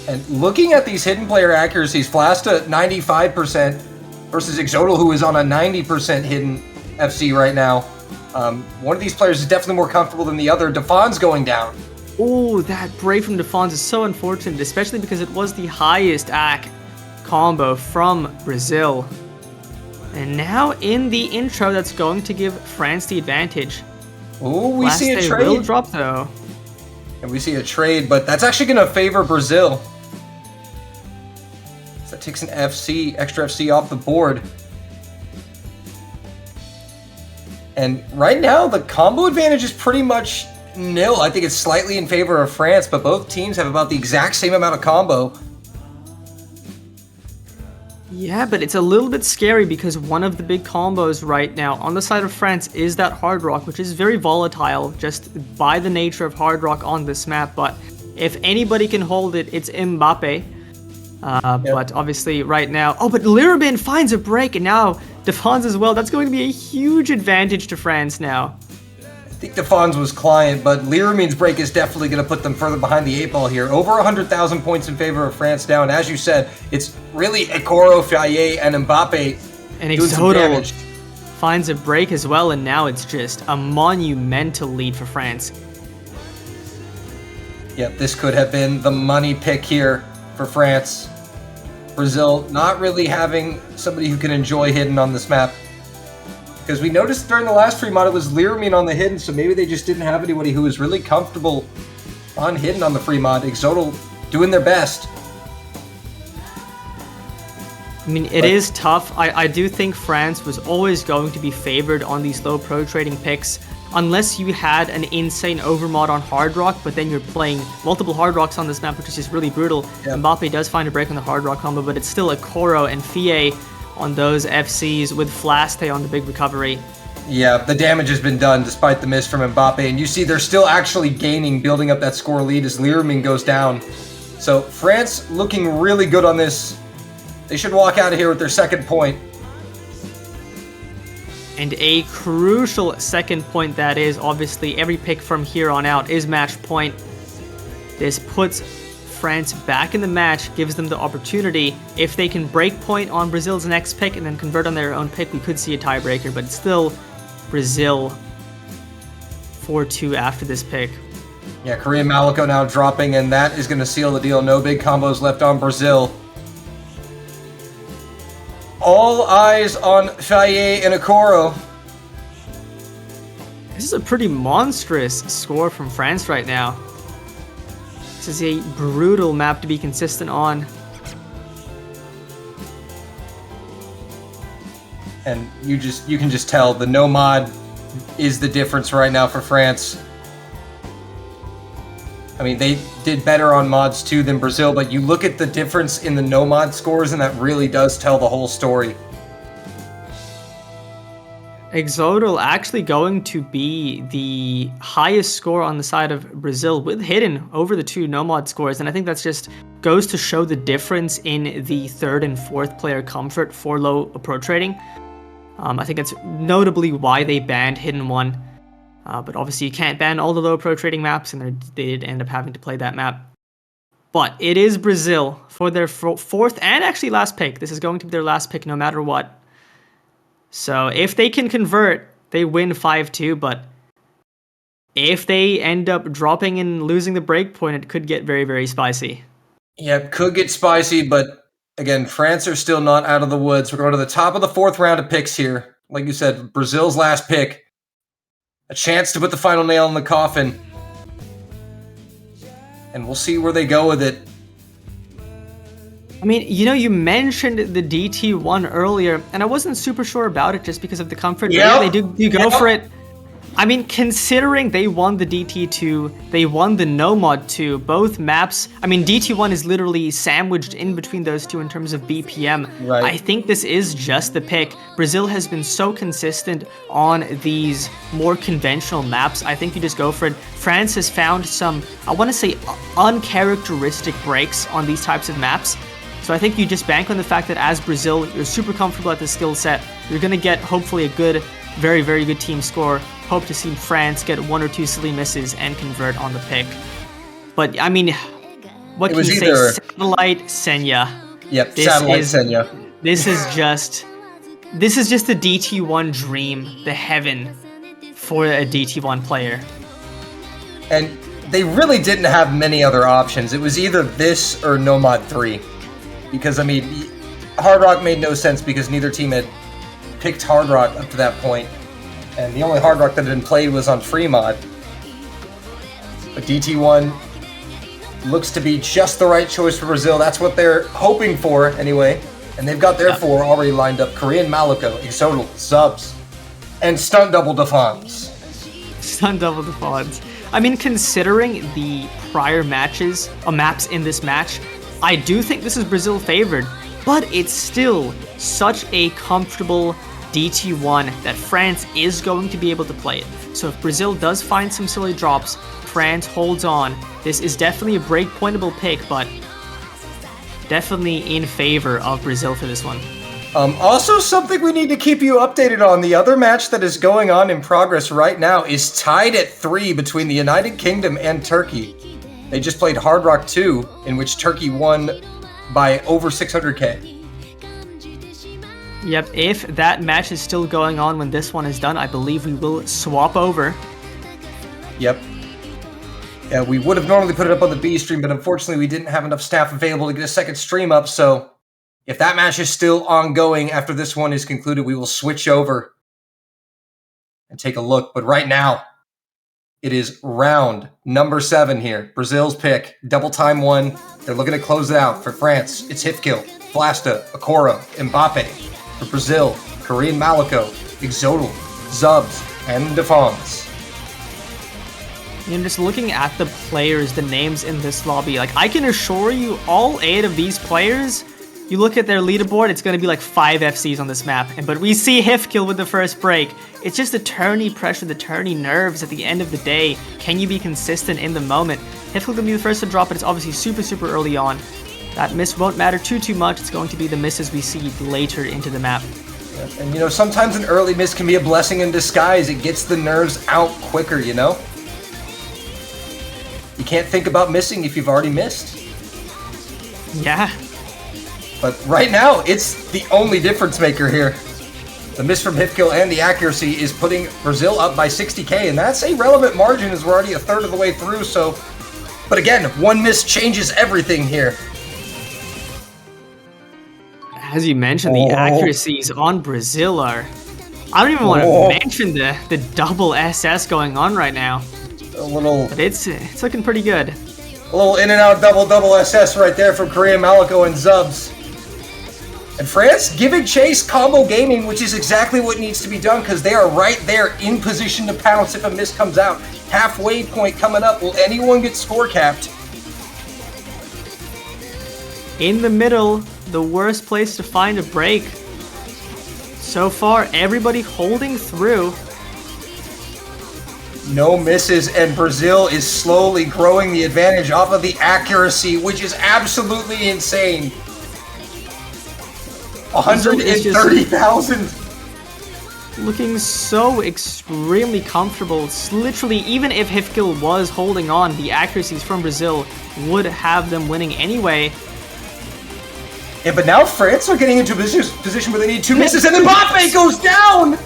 And looking at these hidden player accuracies, Flasta 95% versus Exodal, who is on a 90% hidden FC right now. One of these players is definitely more comfortable than the other. Defon's going down. Oh, that break from Defons is so unfortunate, especially because it was the highest AC combo from Brazil. And now in the intro, that's going to give France the advantage. Oh, we see a trade. Will drop though. And we see a trade, but that's actually going to favor Brazil. So that takes an FC, extra FC off the board. And right now, the combo advantage is pretty much nil. I think it's slightly in favor of France, but both teams have about the exact same amount of combo. Yeah, but it's a little bit scary because one of the big combos right now on the side of France is that hard rock, which is very volatile just by the nature of hard rock on this map. But if anybody can hold it, it's Mbappe. But obviously right now... Oh, but Lirabin finds a break, and now Defons as well. That's going to be a huge advantage to France now. I think Defons was client, but Liramin's break is definitely going to put them further behind the 8 ball here. Over 100,000 points in favor of France now, and as you said, it's really Ekoro, Faye, and Mbappe and Exodal finds a break as well, and now it's just a monumental lead for France. Yep, this could have been the money pick here for France. Brazil not really having somebody who can enjoy hidden on this map. Because we noticed during the last free mod it was Liramin on the hidden, so maybe they just didn't have anybody who was really comfortable on hidden on the free mod. Exodal doing their best. I mean, it is tough. I do think France was always going to be favored on these low pro trading picks, unless you had an insane overmod on hard rock, but then you're playing multiple hard rocks on this map, which is just really brutal. Yep. Mbappe does find a break on the hard rock combo, but it's still a Koro and Faye on those FCs with Flaste on the big recovery. Yeah, the damage has been done despite the miss from Mbappe, and you see they're still actually gaining, building up that score lead as Liramin goes down. So France looking really good on this. They should walk out of here with their second point. And a crucial second point that is. Obviously, every pick from here on out is match point. This puts France back in the match, gives them the opportunity. If they can break point on Brazil's next pick and then convert on their own pick, we could see a tiebreaker, but it's still Brazil 4-2 after this pick. Yeah, Korean Maluko now dropping, and that is going to seal the deal. No big combos left on Brazil. All eyes on Faye and Ekoro. is a pretty monstrous score from France right now. This is a brutal map to be consistent on. And you can just tell the no mod is the difference right now for France. I mean, they did better on mods too than Brazil, but you look at the difference in the no mod scores, and that really does tell the whole story. Exodal actually going to be the highest score on the side of Brazil, with hidden over the two no mod scores, and I think that's just goes to show the difference in the third and fourth player comfort for low approach rating. I think it's notably why they banned Hidden 1. But obviously you can't ban all the low approach rating maps, and they did end up having to play that map. But it is Brazil for their fourth and actually last pick. This is going to be their last pick no matter what. So if they can convert, they win 5-2, but if they end up dropping and losing the breakpoint, it could get very, very spicy. Yeah, it could get spicy, but again, France are still not out of the woods. We're going to the top of the fourth round of picks here. Like you said, Brazil's last pick. A chance to put the final nail in the coffin. And we'll see where they go with it. I mean, you know, you mentioned the DT1 earlier, and I wasn't super sure about it just because of the comfort. Yeah, they do go for it. I mean, considering they won the DT2, they won the no mod 2, both maps. I mean, DT1 is literally sandwiched in between those two in terms of BPM. Right. I think this is just the pick. Brazil has been so consistent on these more conventional maps. I think you just go for it. France has found some, I want to say, uncharacteristic breaks on these types of maps. So I think you just bank on the fact that as Brazil, you're super comfortable at the skill set. You're going to get, hopefully, a good, very, very good team score. Hope to see France get one or two silly misses and convert on the pick. But, I mean, what can you say? Satellite Senya. Yep, Satellite Senya. This is just the DT1 dream, the heaven for a DT1 player. And they really didn't have many other options. It was either this or No Mod 3. Because, I mean, Hard Rock made no sense because neither team had picked Hard Rock up to that point. And the only Hard Rock that had been played was on Free Mod. But DT1 looks to be just the right choice for Brazil. That's what they're hoping for, anyway. And they've got their four already lined up. Korean Malico, Exodal, Subs, and Stunt Double Defense. Stunt Double Defense. I mean, considering the prior maps in this match, I do think this is Brazil favored, but it's still such a comfortable DT1 that France is going to be able to play it. So if Brazil does find some silly drops, France holds on. This is definitely a breakpointable pick, but definitely in favor of Brazil for this one. Also, something we need to keep you updated on. The other match that is going on in progress right now is tied at 3 between the United Kingdom and Turkey. They just played Hard Rock 2, in which Turkey won by over 600k. Yep, if that match is still going on when this one is done, I believe we will swap over. Yep. Yeah, we would have normally put it up on the B stream, but unfortunately we didn't have enough staff available to get a second stream up, so if that match is still ongoing after this one is concluded, we will switch over and take a look. But right now, it is round number 7 here. Brazil's pick, double time 1. They're looking to close it out. For France, it's Hifkill, Blasta, Okoro, Mbappe. For Brazil, Korean Malico, Exodal, Zubs, and Defense. You know, just looking at the players, the names in this lobby, like, I can assure you all 8 of these players, you look at their leaderboard, it's going to be like 5 FCs on this map. But we see Hifkill with the first break. It's just the tourney pressure, the tourney nerves at the end of the day. Can you be consistent in the moment? Hifkill going to be the first to drop, but it's obviously super, super early on. That miss won't matter too much. It's going to be the misses we see later into the map. Yeah, and, you know, sometimes an early miss can be a blessing in disguise. It gets the nerves out quicker, you know? You can't think about missing if you've already missed. Yeah. But right now, it's the only difference maker here. The miss from Hifkill and the accuracy is putting Brazil up by 60k, and that's a relevant margin as we're already a third of the way through, so... But again, one miss changes everything here. As you mentioned, the accuracies on Brazil are I don't even want to Whoa. mention the double SS going on right now. A little But it's looking pretty good. A little in and out double SS right there from Korea, Maliko, and Zubs. And France giving chase combo gaming, which is exactly what needs to be done because they are right there in position to pounce if a miss comes out. Halfway point coming up. Will anyone get score capped? In the middle, the worst place to find a break. So far, everybody holding through. No misses, and Brazil is slowly growing the advantage off of the accuracy, which is absolutely insane. 130,000. Looking so extremely comfortable. It's literally, even if Hifkil was holding on, the accuracies from Brazil would have them winning anyway. Yeah, but now France are getting into a position where they need two misses, and Mbappe goes down!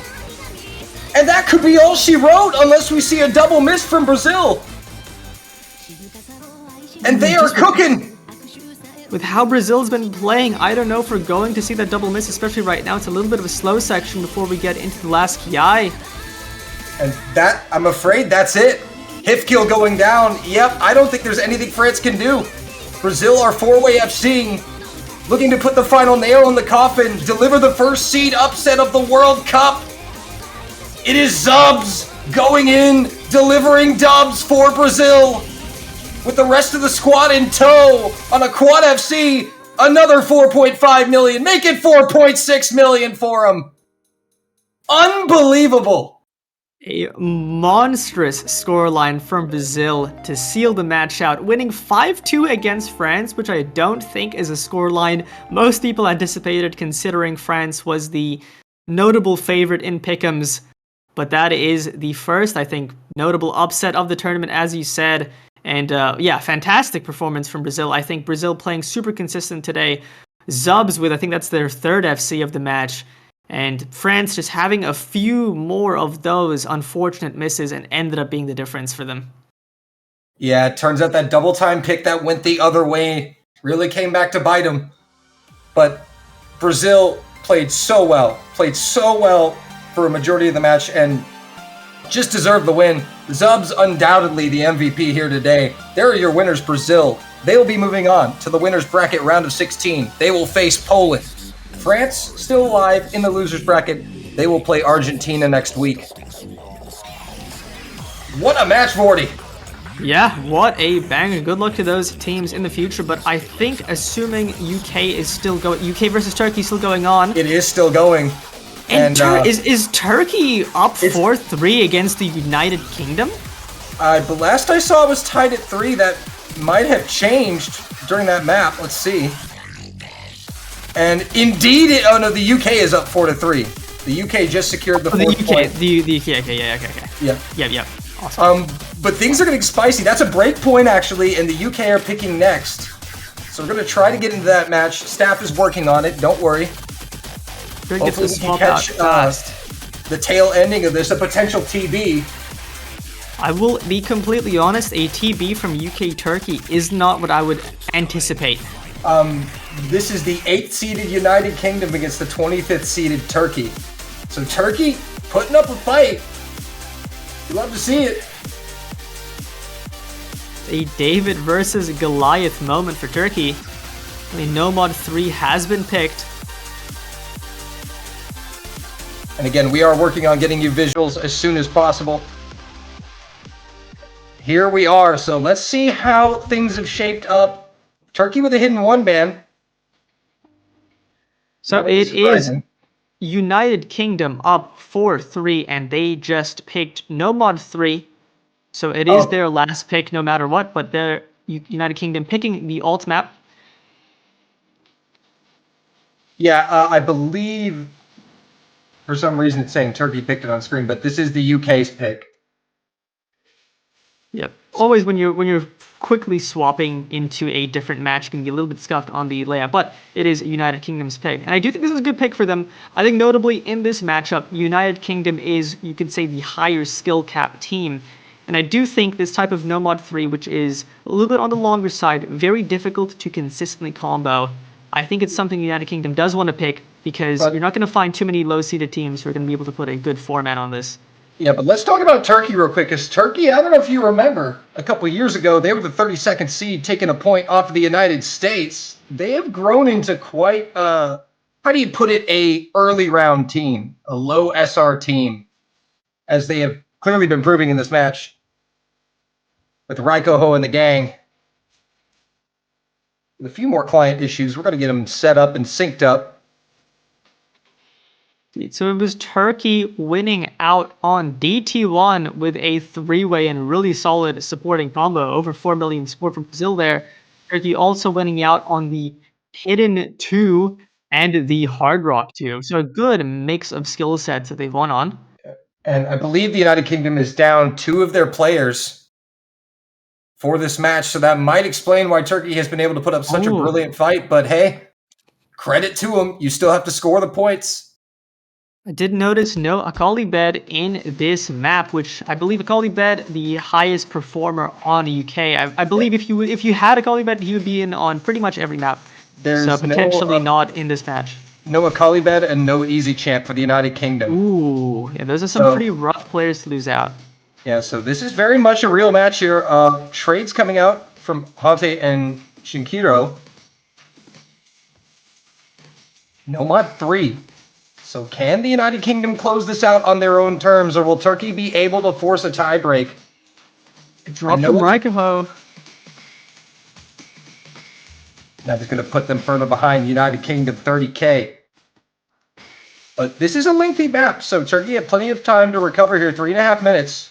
And that could be all she wrote unless we see a double miss from Brazil. And they are cooking! With how Brazil's been playing, I don't know if we're going to see that double miss, especially right now. It's a little bit of a slow section before we get into the last Kiai. And that, I'm afraid that's it. Hifkil going down. Yep, I don't think there's anything France can do. Brazil are four-way FCing, looking to put the final nail in the coffin, deliver the first seed upset of the World Cup. It is Zubs going in, delivering dubs for Brazil. With the rest of the squad in tow on a quad FC, another 4.5 million. Make it 4.6 million for them. Unbelievable. A monstrous scoreline from Brazil to seal the match out, winning 5-2 against France, which I don't think is a scoreline most people anticipated considering France was the notable favorite in Pick'ems. But that is the first, I think, notable upset of the tournament, as you said. And yeah, fantastic performance from Brazil. I think Brazil playing super consistent today. Zubs with, I think that's their third FC of the match. And France just having a few more of those unfortunate misses and ended up being the difference for them. Yeah, it turns out that double time pick that went the other way really came back to bite them. But Brazil played so well for a majority of the match and just deserved the win. Zubs undoubtedly the MVP here today. There are your winners, Brazil. They will be moving on to the winners bracket round of 16. They will face Poland. France still alive in the losers bracket. They will play Argentina next week. What a match, Vorty. Yeah, what a banger. Good luck to those teams in the future. But I think assuming UK is still going, UK versus Turkey still going on. It is still going. And is Turkey up 4-3 against the United Kingdom? But last I saw it was tied at 3. That might have changed during that map. Let's see. And indeed, oh no, the UK is up 4-3. The UK just secured the fourth point. The UK, okay, yeah, okay. Yeah. Awesome. But things are getting spicy. That's a break point actually, and the UK are picking next. So we're gonna try to get into that match. Staff is working on it. Don't worry. Hopefully we can catch the tail ending of this, a potential TB. I will be completely honest, a TB from UK Turkey is not what I would anticipate. This is the 8th seeded United Kingdom against the 25th seeded Turkey. So Turkey putting up a fight. Love to see it. A David versus Goliath moment for Turkey. The Nomad 3 has been picked. And again, we are working on getting you visuals as soon as possible. Here we are. So let's see how things have shaped up. Turkey with a hidden one man. So it is United Kingdom up 4-3, and they just picked Nomad 3. So it is their last pick no matter what, but they're United Kingdom picking the alt map. Yeah, I believe for some reason it's saying Turkey picked it on screen, but this is the UK's pick. Yep. Always when you're quickly swapping into a different match, can be a little bit scuffed on the layout, but it is United Kingdom's pick. And I do think this is a good pick for them. I think notably in this matchup, United Kingdom is, you could say, the higher skill cap team. And I do think this type of Nomad 3, which is a little bit on the longer side, very difficult to consistently combo. I think it's something United Kingdom does want to pick because But you're not going to find too many low-seeded teams who are going to be able to put a good format on this. yeah, but let's talk about Turkey real quick, because Turkey, I don't know if you remember, a couple of years ago, they were the 32nd seed, taking a point off of the United States. They have grown into quite, how do you put it, a early round team, a low SR team, as they have clearly been proving in this match with Raikoho and the gang. With a few more client issues, we're going to get them set up and synced up. So it was Turkey winning out on DT1 with a three-way and really solid supporting combo. Over 4 million support from Brazil there. Turkey also winning out on the Hidden 2 and the Hard Rock 2. So a good mix of skill sets that they've won on. And I believe the United Kingdom is down 2 of their players for this match, so that might explain why Turkey has been able to put up such a brilliant fight. But hey, credit to them. You still have to score the points. I did notice no Akali Bed in this map, which I believe Akali Bed, the highest performer on UK. I believe if you had Akali Bed, he would be in on pretty much every map. There's so potentially not in this match. No Akali Bed and no Easy Champ for the United Kingdom. Ooh, yeah, those are some pretty rough players to lose out. Yeah, so this is very much a real match here. Trades coming out from Hante and Shinkiro. No mod 3. So can the United Kingdom close this out on their own terms, or will Turkey be able to force a tiebreak? Drop from Raikoho. That is going to put them further behind United Kingdom, 30k. But this is a lengthy map, so Turkey had plenty of time to recover here. 3.5 minutes.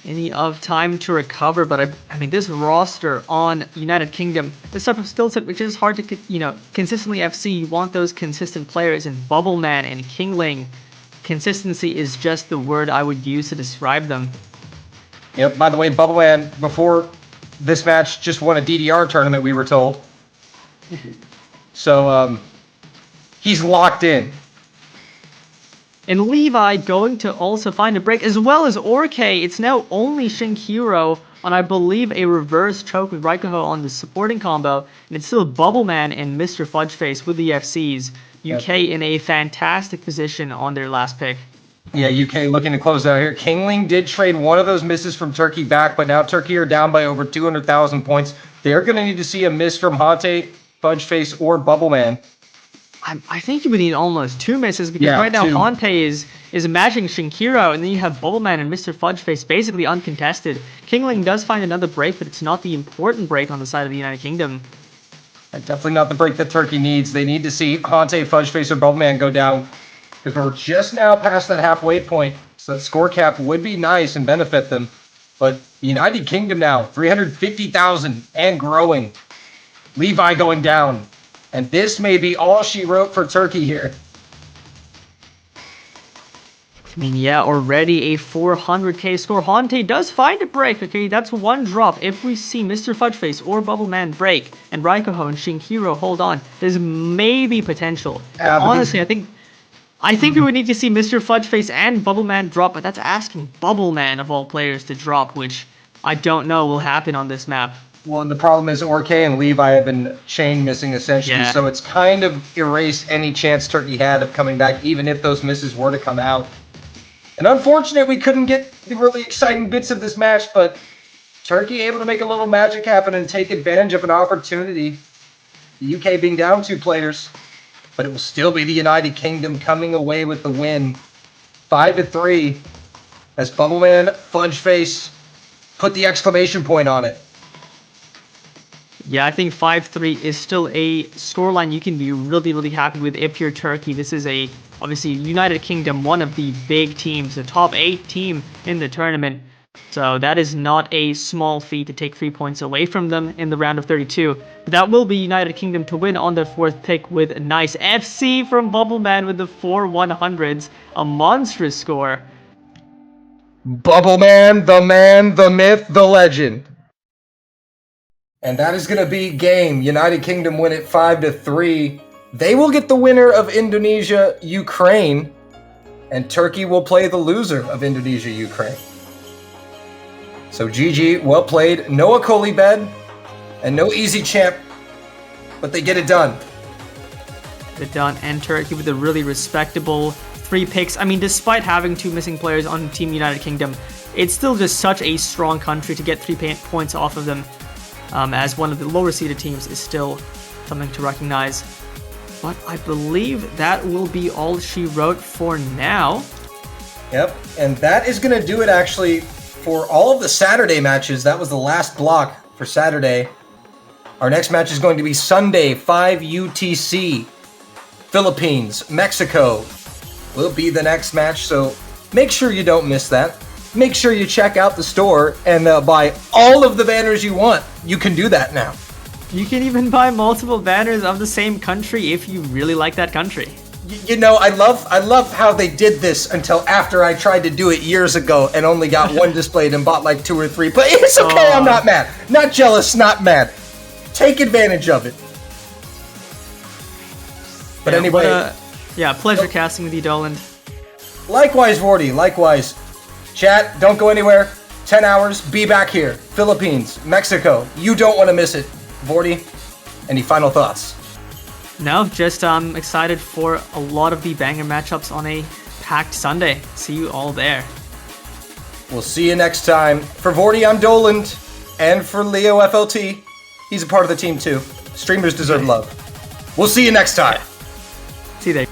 Any of time to recover, but I mean, this roster on United Kingdom, this type of skill set, which is hard to, consistently FC, you want those consistent players, and Bubbleman and Kingling. Consistency is just the word I would use to describe them. Yep, by the way, Bubbleman, before this match, just won a DDR tournament, we were told. So, he's locked in. And Levi going to also find a break, as well as Orke. It's now only Shinkiro on, I believe, a reverse choke with Raikoho on the supporting combo. And it's still Bubbleman and Mr. Fudgeface with the FCs. UK in a fantastic position on their last pick. Yeah, UK looking to close out here. Kingling did trade one of those misses from Turkey back, but now Turkey are down by over 200,000 points. They're going to need to see a miss from Hante, Fudgeface, or Bubbleman. I think you would need almost 2 misses, because right now Hante is matching Shinkiro, and then you have Bubbleman and Mr. Fudgeface basically uncontested. Kingling does find another break, but it's not the important break on the side of the United Kingdom. And definitely not the break that Turkey needs. They need to see Hante, Fudgeface, or Bubbleman go down, because we're just now past that halfway point, so that score cap would be nice and benefit them. But United Kingdom now, 350,000 and growing. Levi going down. And this may be all she wrote for Turkey here. I mean, yeah, already a 400k score. Hante does find a break, okay? That's one drop. If we see Mr. Fudgeface or Bubbleman break, and Raikoho and Shinkiro hold on, there's maybe potential. Honestly, I think we would need to see Mr. Fudgeface and Bubbleman drop, but that's asking Bubbleman of all players to drop, which I don't know will happen on this map. Well, and the problem is Orke and Levi have been chain missing essentially, so it's kind of erased any chance Turkey had of coming back, even if those misses were to come out. And unfortunately, we couldn't get the really exciting bits of this match, but Turkey able to make a little magic happen and take advantage of an opportunity. The UK being down 2 players, but it will still be the United Kingdom coming away with the win. 5-3, as Bubbleman, Fudgeface put the exclamation point on it. Yeah, I think 5-3 is still a scoreline you can be really, really happy with if you're Turkey. This is obviously United Kingdom, one of the big teams, the top 8 team in the tournament. So that is not a small feat to take 3 points away from them in the round of 32. But that will be United Kingdom to win on their 4th pick with a nice FC from Bubbleman with the 4 100s. A monstrous score. Bubbleman, the man, the myth, the legend. And that is going to be game. United Kingdom win it 5-3. They will get the winner of Indonesia, Ukraine, and Turkey will play the loser of Indonesia, Ukraine. So GG, well played. No Akoli Bed and no Easy Champ, but they get it done. it done. Enter with a really respectable 3 picks. I mean, despite having 2 missing players on Team United Kingdom, it's still just such a strong country to get 3 points off of them, as one of the lower seeded teams is still something to recognize. But I believe that will be all she wrote for now. Yep, and that is going to do it actually for all of the Saturday matches. That was the last block for Saturday. Our next match is going to be Sunday, 5 UTC. Philippines, Mexico will be the next match, so make sure you don't miss that. Make sure you check out the store and buy all of the banners you want. You can do that now. You can even buy multiple banners of the same country if you really like that country. You know, I love how they did this until after I tried to do it years ago and only got one displayed and bought like 2 or 3. But it's okay, I'm not mad. Not jealous, not mad. Take advantage of it. But anyway. Yeah, pleasure casting with you, Doland. Likewise, Vorty, likewise. Chat, don't go anywhere. 10 hours, be back here. Philippines, Mexico. You don't want to miss it. Vorty, any final thoughts? No, just excited for a lot of the banger matchups on a packed Sunday. See you all there. We'll see you next time. For Vorty, I'm Doland. And for Leo FLT, he's a part of the team too. Streamers deserve love. We'll see you next time. See you there.